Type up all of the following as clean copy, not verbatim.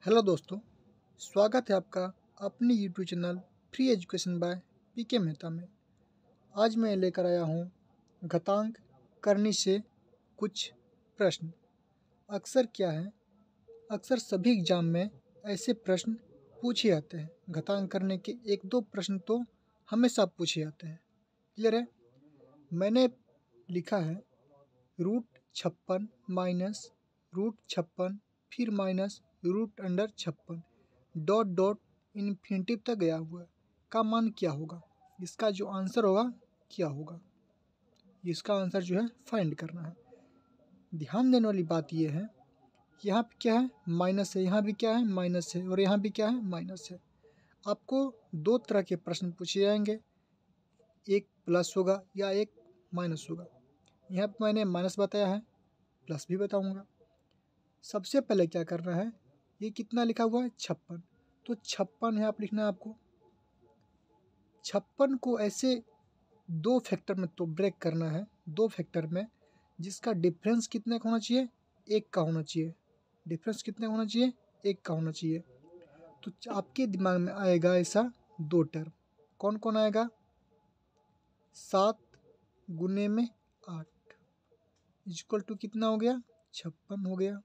Hello दोस्तों, स्वागत है आपका अपनी YouTube channel free education by PK Mehta में। आज मैं लेकर आया हूँ घातांक करनी से कुछ प्रश्न। अक्सर क्या है, अक्सर सभी एग्जाम में ऐसे प्रश्न पूछे जाते हैं। घातांक करने के एक दो प्रश्न तो हमेशा पूछे जाते हैं। क्लियर है? मैंने लिखा है √56 माइनस √56 फिर माइनस √56 डॉट डॉट इन्फिनिटिव तक गया हुआ है का मान क्या होगा। इसका जो आंसर होगा क्या होगा, इसका आंसर जो है फाइंड करना है। ध्यान देने वाली बात यह है, यहाँ पे क्या है माइनस है, यहाँ भी क्या है माइनस है और यहाँ भी क्या है माइनस है। आपको दो तरह के प्रश्न पूछे जाएंगे, एक प्लस होगा या एक माइनस होगा। यहाँ पे मैंने माइनस बताया है, प्लस भी बताऊंगा। सबसे पहले क्या करना है, ये कितना लिखा हुआ है 56, तो 56 यहाँ पर लिखना है आपको। 56 को ऐसे दो फैक्टर में तो ब्रेक करना है, दो फैक्टर में जिसका डिफरेंस कितने का होना चाहिए, एक का होना चाहिए। डिफरेंस कितने का होना चाहिए, एक का होना चाहिए। तो आपके दिमाग में आएगा ऐसा दो टर्म, कौन कौन आएगा, 7 गुने में 8 इक्वल टू कितना हो गया 56 हो गया।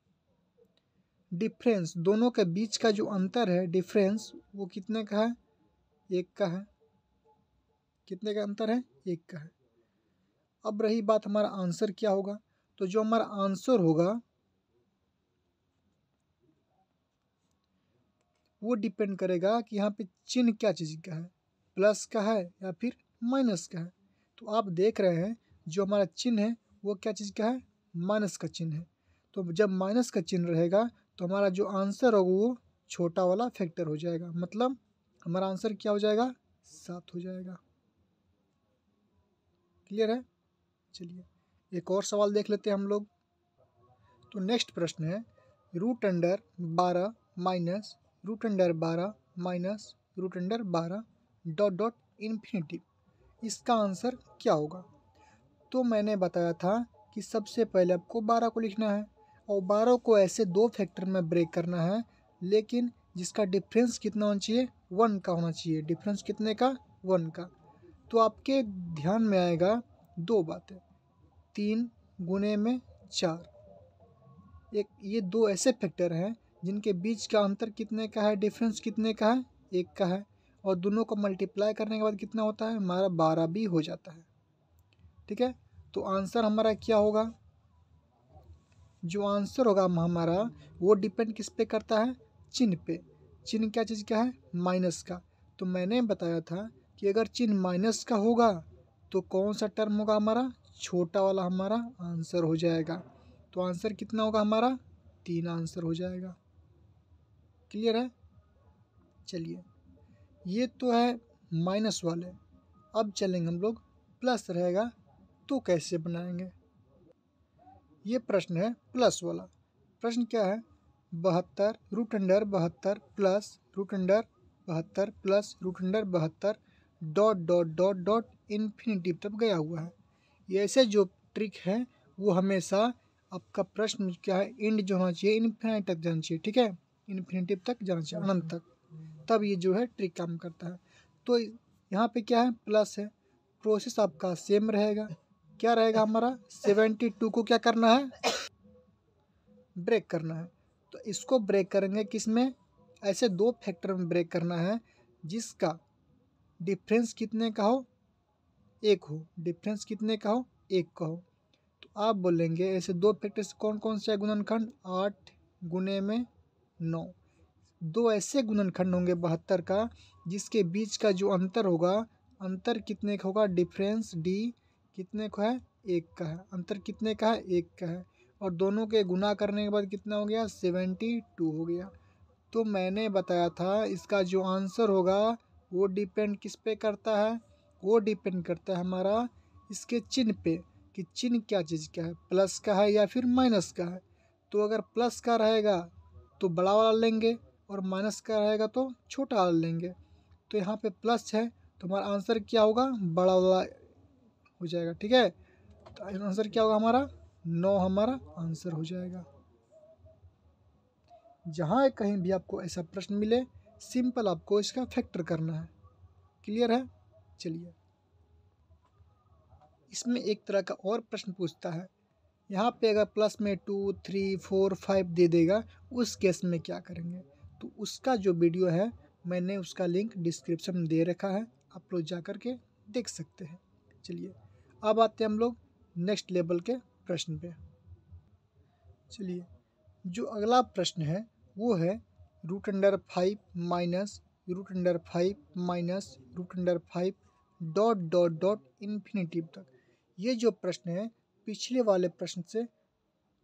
डिफरेंस दोनों के बीच का जो अंतर है डिफरेंस वो कितने का है, एक का है। कितने का अंतर है, एक का है। अब रही बात हमारा आंसर क्या होगा, तो जो हमारा आंसर होगा वो डिपेंड करेगा कि यहाँ पे चिन्ह क्या चीज़ का है, प्लस का है या फिर माइनस का है। तो आप देख रहे हैं जो हमारा चिन्ह है वो क्या चीज़ का है, माइनस का चिन्ह है। तो जब माइनस का चिन्ह रहेगा तो हमारा जो आंसर होगा वो छोटा वाला फैक्टर हो जाएगा, मतलब हमारा आंसर क्या हो जाएगा, 7 हो जाएगा। क्लियर है? चलिए एक और सवाल देख लेते हैं हम लोग। तो नेक्स्ट प्रश्न है √12 minus √12 minus √12 dot dot infinity, इसका आंसर क्या होगा। तो मैंने बताया था कि सबसे पहले आपको 12 को लिखना है और 12 को ऐसे दो फैक्टर में ब्रेक करना है, लेकिन जिसका डिफरेंस कितना होना चाहिए, 1 का होना चाहिए। डिफरेंस कितने का, 1 का। तो आपके ध्यान में आएगा दो बातें, 3 गुने में 4। एक ये दो ऐसे फैक्टर हैं जिनके बीच का अंतर कितने का है, डिफरेंस कितने का है, एक का है। और दोनों को मल्टीप्लाई करने के बाद कितना होता है, हमारा 12 भी हो जाता है। ठीक है, तो आंसर हमारा क्या होगा, जो आंसर होगा हमारा वो डिपेंड किस पे करता है, चिन्ह पे। चिन्ह क्या चीज़ का है, माइनस का। तो मैंने बताया था कि अगर चिन्ह माइनस का होगा तो कौन सा टर्म होगा हमारा, छोटा वाला हमारा आंसर हो जाएगा। तो आंसर कितना होगा हमारा, 3 आंसर हो जाएगा। क्लियर है? चलिए ये तो है माइनस वाले। अब चलेंगे हम लोग प्लस रहेगा तो कैसे बनाएंगे। ये प्रश्न है प्लस वाला। प्रश्न क्या है, 72 √72 plus √72 plus √72 dot dot dot dot infinity तक गया हुआ है। ये ऐसे जो ट्रिक है वो हमेशा आपका प्रश्न क्या है, एंड जो होना चाहिए इन्फिनिटी तक जाना चाहिए। ठीक है, इन्फिनिटी तक जाना चाहिए, अनंत तक, तब ये जो है ट्रिक काम करता है। तो यहाँ पे क्या है, प्लस है, प्रोसेस आपका सेम रहेगा। क्या रहेगा हमारा, 72 को क्या करना है, ब्रेक करना है। तो इसको ब्रेक करेंगे किस में, ऐसे दो फैक्टर में ब्रेक करना है जिसका डिफरेंस कितने का हो, एक हो। डिफरेंस कितने का हो, एक का हो। तो आप बोलेंगे ऐसे दो फैक्टर से कौन कौन से गुणनखंड, 8 गुने में 9। दो ऐसे गुणनखंड होंगे 72 का जिसके बीच का जो अंतर होगा, अंतर कितने का होगा, डिफरेंस डी कितने का है, एक का है। अंतर कितने का है, एक का है। और दोनों के गुना करने के बाद कितना हो गया, 72 हो गया। तो मैंने बताया था इसका जो आंसर होगा वो डिपेंड किस पे करता है, वो डिपेंड करता है हमारा इसके चिन्ह पे, कि चिन्ह क्या चीज़ का है, प्लस का है या फिर माइनस का है। तो अगर प्लस का रहेगा तो बड़ा वाला लेंगे और माइनस का रहेगा तो छोटा वाला लेंगे। तो यहाँ पे प्लस है तो हमारा आंसर क्या होगा, बड़ा वाला हो जाएगा। ठीक है, तो आंसर क्या होगा हमारा, 9 हमारा आंसर हो जाएगा। जहाँ कहीं भी आपको ऐसा प्रश्न मिले, सिंपल आपको इसका फैक्टर करना है। क्लियर है? चलिए, इसमें एक तरह का और प्रश्न पूछता है, यहाँ पे अगर प्लस में 2, 3, 4, 5 दे देगा, उस केस में क्या करेंगे? तो उसका जो वीडियो है मैंने उसका लिंक डिस्क्रिप्शन में दे रखा है, आप लोग जा कर के देख सकते हैं। चलिए, अब आते हैं हम लोग नेक्स्ट लेवल के प्रश्न पे। चलिए, जो अगला प्रश्न है वो है √5 minus √5 minus √5 dot dot dot infinitive तक। ये जो प्रश्न है पिछले वाले प्रश्न से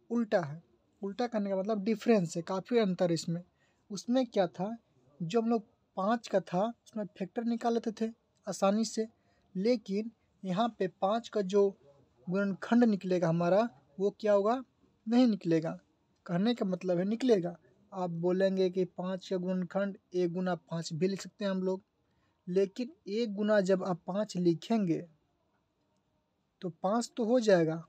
उल्टा है। उल्टा करने का मतलब डिफरेंस है, काफ़ी अंतर इसमें। उसमें क्या था, जो हम लोग 5 का था उसमें फैक्टर निकाल लेते थे आसानी से, लेकिन यहाँ पे 5 का जो गुणनखंड निकलेगा हमारा, वो क्या होगा? नहीं निकलेगा। कहने का मतलब है निकलेगा। आप बोलेंगे कि 5 का गुणनखंड 1 गुना 5 भी लिख सकते हैं हम लोग, लेकिन 1 गुना जब आप 5 लिखेंगे तो 5 तो हो जाएगा,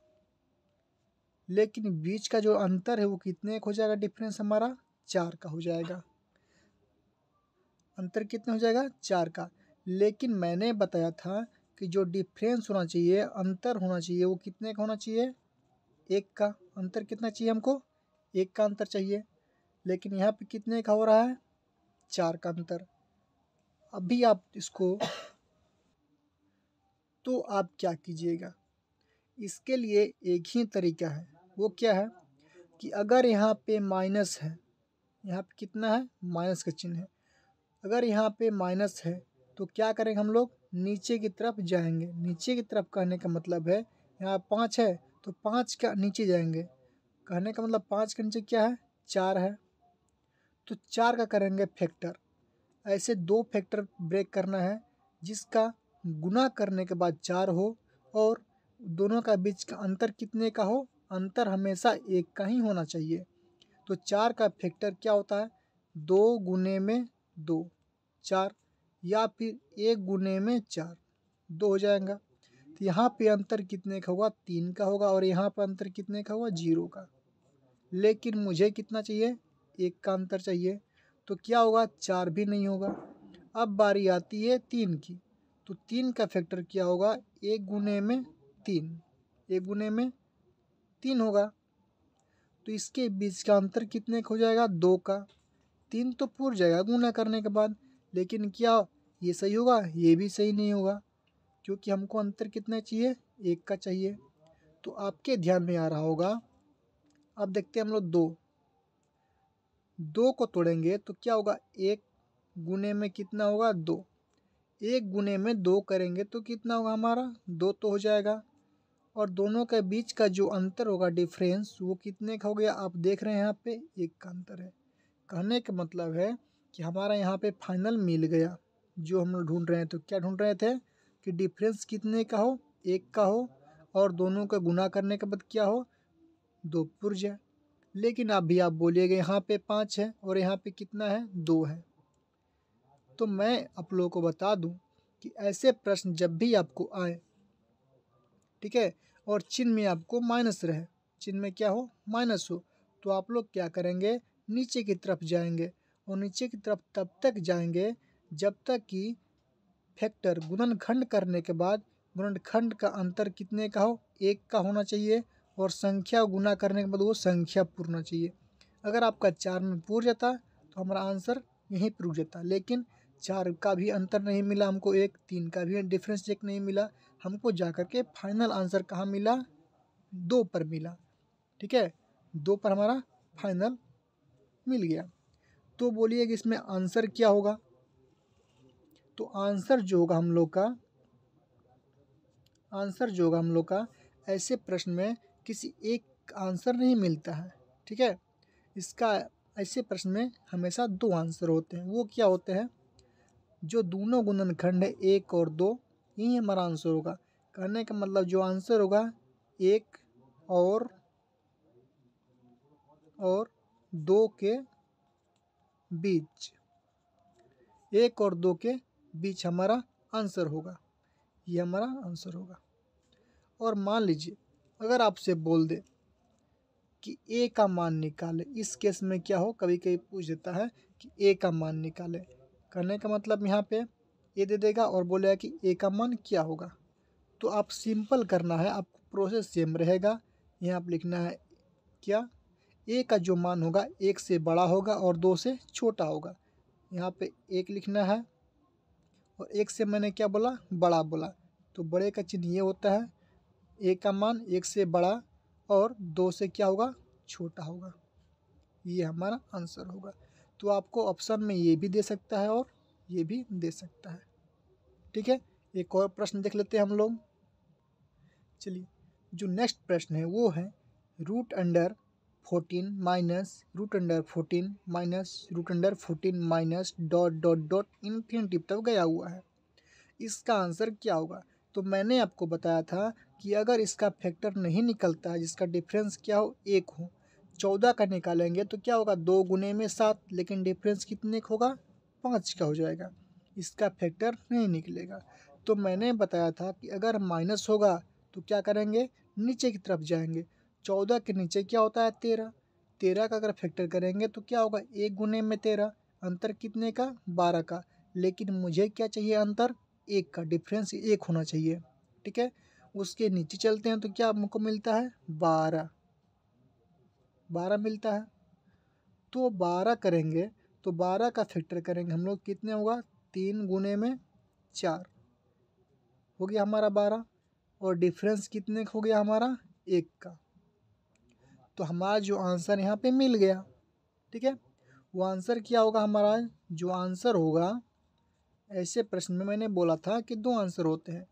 लेकिन बीच का जो अंतर है वो कितने का हो जाएगा? डिफरेंस हमारा 4 का हो जाएगा। अंतर कितना हो जाएगा? 4 का। लेकिन मैंने बताया था कि जो डिफरेंस होना चाहिए, अंतर होना चाहिए, वो कितने का होना चाहिए? 1 का। अंतर कितना चाहिए हमको? 1 का अंतर चाहिए। लेकिन यहाँ पे कितने का हो रहा है? 4 का अंतर। अभी आप इसको तो आप क्या कीजिएगा, इसके लिए एक ही तरीका है। वो क्या है कि अगर यहाँ पे माइनस है, यहाँ पे कितना है? माइनस का चिन्ह है। अगर यहाँ पे माइनस है तो क्या करेंगे हम लोग? नीचे की तरफ जाएंगे। नीचे की तरफ कहने का मतलब है, यहाँ 5 है तो 5 का नीचे जाएंगे। कहने का मतलब 5 के नीचे क्या है? 4 है, तो 4 का करेंगे फैक्टर। ऐसे 2 फैक्टर ब्रेक करना है जिसका गुना करने के बाद 4 हो और दोनों का बीच का अंतर कितने का हो? अंतर हमेशा 1 का ही होना चाहिए। तो 4 का फैक्टर क्या होता है? 2 गुने में 2, 4, या फिर 1 गुने में 4, 2 हो जाएगा। तो यहाँ पे अंतर कितने का होगा? 3 का होगा, और यहाँ पर अंतर कितने का होगा? 0 का। लेकिन मुझे कितना चाहिए? 1 का अंतर चाहिए। तो क्या होगा? 4 भी नहीं होगा। अब बारी आती है 3 की, तो 3 का फैक्टर क्या होगा? 1 गुने में 3, 1 गुने में 3 होगा। तो इसके बीच का अंतर कितने का हो जाएगा? 2 का। 3 तो पूर जाएगा गुना करने के बाद, लेकिन क्या ये सही होगा? ये भी सही नहीं होगा, क्योंकि हमको अंतर कितना चाहिए? 1 का चाहिए। तो आपके ध्यान में आ रहा होगा। अब देखते हैं हम लोग 2 को तोड़ेंगे तो क्या होगा? 1 गुने में कितना होगा? 2। 1 गुने में 2 करेंगे तो कितना होगा हमारा? 2 तो हो जाएगा। और दोनों के बीच का जो अंतर होगा, डिफरेंस, वो कितने का हो गया? आप देख रहे हैं यहाँ पे 1 का अंतर है। कहने का मतलब है कि हमारा यहाँ पे फाइनल मिल गया जो हम लोग ढूंढ रहे हैं। तो क्या ढूंढ रहे थे कि डिफरेंस कितने का हो? 1 का हो, और दोनों का गुना करने के बाद क्या हो? 2 पुर्जा। लेकिन अभी आप बोलिएगा यहाँ पे 5 है और यहाँ पे कितना है? 2 है। तो मैं आप लोगों को बता दूं कि ऐसे प्रश्न जब भी आपको आए, ठीक है, और चिन्ह में आपको माइनस रहे, चिन्ह में क्या हो? माइनस हो, तो आप लोग क्या करेंगे? नीचे की तरफ जाएंगे। और नीचे की तरफ तब तक जाएंगे जब तक कि फैक्टर गुणनखंड करने के बाद गुणनखंड का अंतर कितने का हो? 1 का होना चाहिए, और संख्या गुना करने के बाद वो संख्या पूरना चाहिए। अगर आपका 4 में पूर जाता तो हमारा आंसर यहीं पर रुक जाता, लेकिन 4 का भी अंतर नहीं मिला हमको, 1, 3 का भी डिफरेंस 1 नहीं मिला हमको। जा कर के फाइनल आंसर कहाँ मिला? 2 पर मिला। ठीक है, 2 पर हमारा फाइनल मिल गया। तो बोलिए कि इसमें आंसर क्या होगा? तो आंसर जो होगा हम लोग का, ऐसे प्रश्न में किसी एक आंसर नहीं मिलता है। ठीक है, इसका ऐसे प्रश्न में हमेशा 2 आंसर होते हैं। वो क्या होते हैं? जो दोनों गुणनखंड है 1 और 2, यही हमारा आंसर होगा। कहने का मतलब जो आंसर होगा 1 और 2 के बीच, 1 और 2 के बीच हमारा आंसर होगा। ये हमारा आंसर होगा। और मान लीजिए अगर आपसे बोल दे कि ए का मान निकाले। इस केस में क्या हो, कभी कभी पूछ देता है कि ए का मान निकाले। करने का मतलब यहाँ पे ए दे देगा और बोलेगा कि ए का मान क्या होगा। तो आप सिंपल करना है, आपको प्रोसेस सेम रहेगा। यहाँ आप लिखना है क्या, ए का जो मान होगा 1 से बड़ा होगा और 2 से छोटा होगा। यहाँ पे 1 लिखना है और 1 से मैंने क्या बोला, बड़ा बोला, तो बड़े का चिन्ह ये होता है। ए का मान 1 से बड़ा और 2 से क्या होगा, छोटा होगा। ये हमारा आंसर होगा। तो आपको ऑप्शन में ये भी दे सकता है और ये भी दे सकता है। ठीक है, एक और प्रश्न देख लेते हैं हम लोग। चलिए, जो नेक्स्ट प्रश्न है वो है root under 14 minus root under 14 minus root under 14 minus dot dot dot infinity तक गया हुआ है। इसका आंसर क्या होगा। तो मैंने आपको बताया था कि अगर इसका फैक्टर नहीं निकलता है, जिसका डिफरेंस क्या हो, 1 हो, 14 का निकालेंगे तो क्या होगा, 2 गुने में 7, लेकिन डिफरेंस कितने का होगा, 5 का हो जाएगा। इसका फैक्टर नहीं निकलेगा। तो मैंने बताया था कि अगर माइनस होगा तो क्या करेंगे, नीचे की तरफ जाएंगे। 14 के नीचे क्या होता है, 13। 13 का अगर फैक्टर करेंगे तो क्या होगा, 1 गुने में 13, अंतर कितने का, 12 का। लेकिन मुझे क्या चाहिए, अंतर 1 का, डिफरेंस 1 होना चाहिए। ठीक है, उसके नीचे चलते हैं तो क्या हमको मिलता है, 12 मिलता है। तो 12 करेंगे तो 12 का फैक्टर करेंगे हम लोग, कितने होगा, 3 गुने में 4 हो गया हमारा 12, और डिफरेंस कितने का हो गया हमारा, 1 का। तो हमारा जो आंसर यहाँ पे मिल गया। ठीक है, वो आंसर क्या होगा हमारा, जो आंसर होगा, ऐसे प्रश्न में मैंने बोला था कि 2 आंसर होते हैं।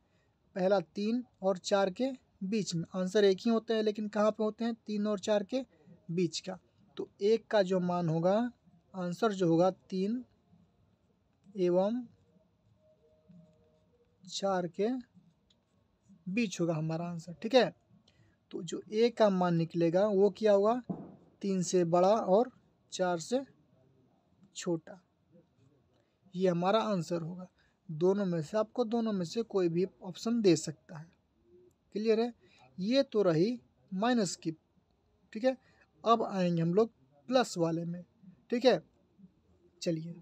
पहला 3 और 4 के बीच में, आंसर एक ही होते हैं लेकिन कहाँ पे होते हैं, 3 और 4 के बीच का। तो 1 का जो मान होगा, आंसर जो होगा 3 एवं 4 के बीच होगा हमारा आंसर। ठीक है, तो जो ए का मान निकलेगा वो क्या होगा, 3 से बड़ा और 4 से छोटा। ये हमारा आंसर होगा। दोनों में से, आपको दोनों में से कोई भी ऑप्शन दे सकता है। क्लियर है, ये तो रही माइनस की। ठीक है, अब आएंगे हम लोग प्लस वाले में। ठीक है, चलिए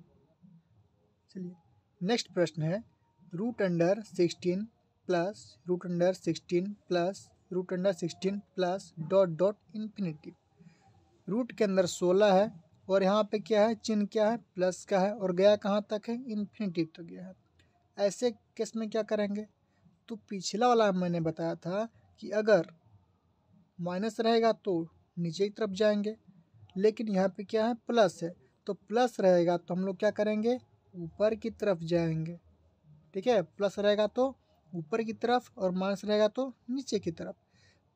नेक्स्ट प्रश्न है root under 16 plus root under 16 plus root under 16 plus dot dot infinity. Root के अंदर 16 है और यहाँ पे क्या है, चिन्ह क्या है, प्लस का है, और गया कहाँ तक है, इन्फिनिटी तक गया है। ऐसे केस में क्या करेंगे, तो पिछला वाला मैंने बताया था कि अगर माइनस रहेगा तो नीचे की तरफ जाएंगे, लेकिन यहाँ पे क्या है, प्लस है, तो प्लस रहेगा तो हम लोग क्या करेंगे, ऊपर की तरफ जाएंगे। ठीक है, प्लस रहेगा तो ऊपर की तरफ और माइनस रहेगा तो नीचे की तरफ।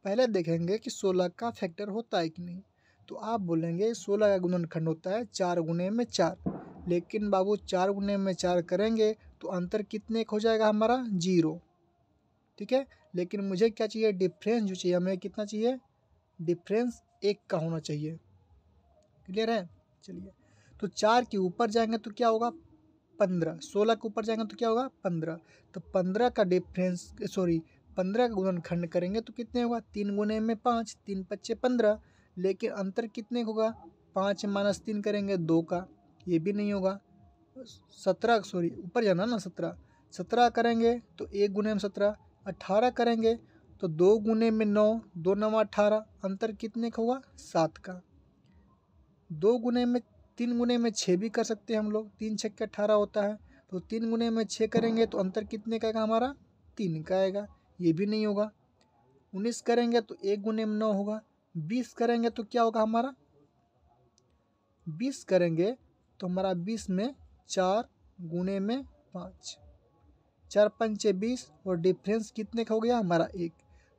पहले देखेंगे कि 16 का फैक्टर होता है कि नहीं। तो आप बोलेंगे 16 का गुणनखंड होता है 4 गुने में 4, लेकिन बाबू 4 गुने में 4 करेंगे तो अंतर कितने का हो जाएगा हमारा, 0। ठीक है, लेकिन मुझे क्या चाहिए, डिफरेंस जो चाहिए हमें, कितना चाहिए, डिफरेंस 1 का होना चाहिए। क्लियर है, चलिए, तो 4 के ऊपर जाएंगे तो क्या होगा, 15। 16 के ऊपर जाएंगे तो क्या होगा, 15। तो 15 का डिफरेंस, सॉरी, 15 का गुणनखंड करेंगे तो कितने होगा, 3 गुने में 5, 3 पच्चे 15, लेकिन अंतर कितने होगा, 5 माइनस 3 करेंगे 2 का, ये भी नहीं होगा। 17, सॉरी ऊपर जाना ना, 17 करेंगे तो 1 गुने में 17, 18 करेंगे तो 2 गुने में 9, 2 9 18, अंतर कितने का होगा, 7 का। 2 गुने में, 3 गुने में 6 भी कर सकते हैं हम लोग, 3 छक्के 18 होता है, तो 3 गुने में 6 करेंगे तो अंतर कितने का आएगा हमारा, 3 का आएगा, ये भी नहीं होगा। 19 करेंगे तो 1 गुने में 9 होगा। 20 करेंगे तो क्या होगा हमारा, 20 करेंगे तो हमारा 20 में 4 गुने में 5, 4 पंचे 20, और डिफरेंस कितने का हो गया हमारा 1।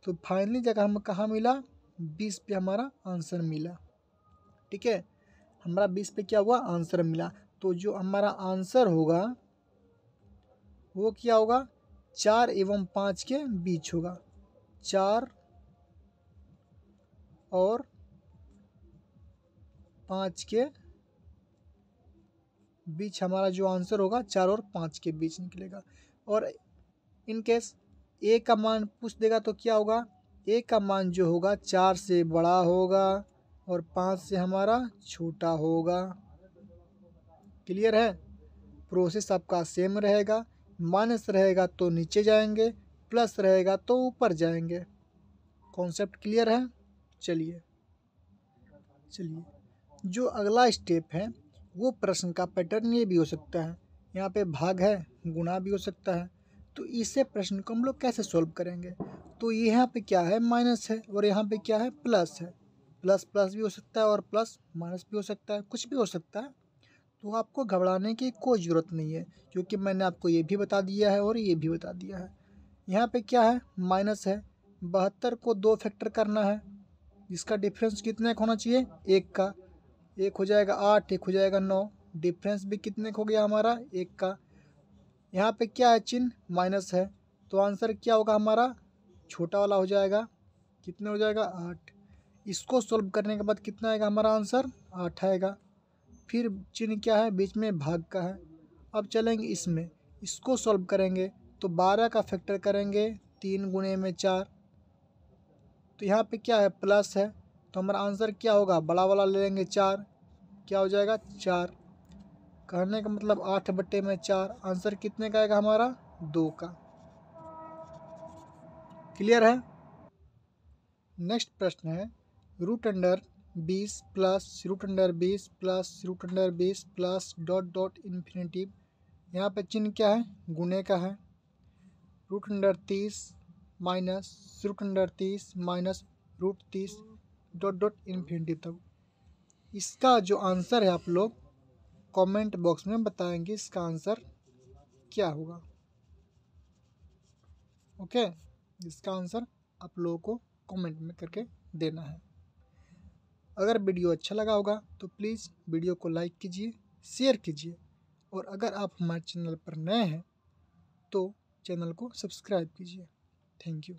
तो फाइनली जगह हम कहाँ मिला, 20 पे हमारा आंसर मिला। ठीक है, हमारा 20 पे क्या हुआ, आंसर मिला। तो जो हमारा आंसर होगा वो क्या होगा, 4 एवं 5 के बीच होगा। 4 और 5 के बीच हमारा जो आंसर होगा, 4 और 5 के बीच निकलेगा। और इन केस ए का मान पूछ देगा तो क्या होगा, ए का मान जो होगा 4 से बड़ा होगा और 5 से हमारा छोटा होगा। क्लियर है? प्रोसेस आपका सेम रहेगा। माइनस रहेगा तो नीचे जाएंगे, प्लस रहेगा तो ऊपर जाएंगे। कॉन्सेप्ट क्लियर है? चलिए जो अगला स्टेप है वो प्रश्न का पैटर्न ये भी हो सकता है। यहाँ पे भाग है, गुणा भी हो सकता है। तो इसे प्रश्न को हम लोग कैसे सॉल्व करेंगे? तो यहाँ पे क्या है, माइनस है, और यहाँ पे क्या है, प्लस है। प्लस प्लस भी हो सकता है और प्लस माइनस भी हो सकता है, कुछ भी हो सकता है। तो आपको घबराने की कोई ज़रूरत नहीं है, क्योंकि मैंने आपको ये भी बता दिया है और ये भी बता दिया है। यहाँ पे क्या है, माइनस है। 72 को 2 फैक्टर करना है, इसका डिफरेंस कितने का होना चाहिए, 1 का। 1 हो जाएगा 8, 1 हो जाएगा 9। डिफरेंस भी कितने का हो गया हमारा, 1 का। यहाँ पे क्या है, चिन्ह माइनस है, तो आंसर क्या होगा हमारा, छोटा वाला हो जाएगा। कितने हो जाएगा, 8। इसको सॉल्व करने के बाद कितना आएगा हमारा आंसर, 8 आएगा। फिर चिन्ह क्या है, बीच में भाग का है। अब चलेंगे इसमें, इसको सॉल्व करेंगे तो 12 का फैक्टर करेंगे 3 गुणे में 4। तो यहाँ पे क्या है, प्लस है, तो हमारा आंसर क्या होगा, बड़ा वाला ले लेंगे 4, क्या हो जाएगा 4। कहने का मतलब 8/4। आंसर कितने का आएगा हमारा, 2 का। क्लियर है? नेक्स्ट प्रश्न है, root under 20 plus root under 20 plus root under 20 plus dot dot infinitive. यहाँ पे चिन्ह क्या है, गुणे का है। Root under 30 minus root under 30 minus root 30 dot dot infinitive तक। इसका जो आंसर है आप लोग कमेंट बॉक्स में बताएंगे इसका आंसर क्या होगा। ओके, इसका आंसर आप लोगों को कमेंट में करके देना है। अगर वीडियो अच्छा लगा होगा तो प्लीज़ वीडियो को लाइक कीजिए, शेयर कीजिए, और अगर आप हमारे चैनल पर नए हैं तो चैनल को सब्सक्राइब कीजिए। Thank you.